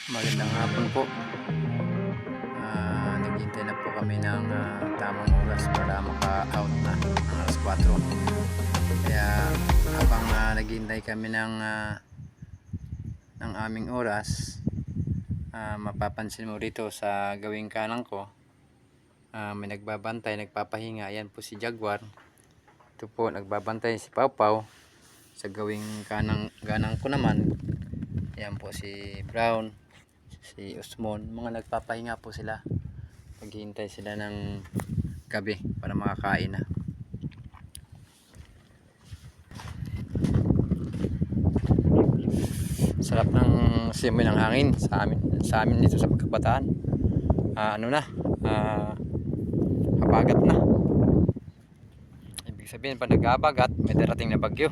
Magandang hapon po. Naghihintay na po kami ng tamang oras para maka-out na ng alas 4. Kaya habang naghihintay kami ng aming oras, mapapansin mo rito sa gawing kanan ko, may nagbabantay, nagpapahinga. Ayan po si Jaguar. Ito po nagbabantay si Pau Pau. Sa gawing ganang ko naman, ayan po si Brown, si Osmon. Mga nagpapahinga po sila, maghihintay sila ng gabi para makakain na. Sarap ng simoy ng hangin sa amin dito sa Pagkabataan. Habagat na. Ibig sabihin pag nag-habagat, may darating na bagyo.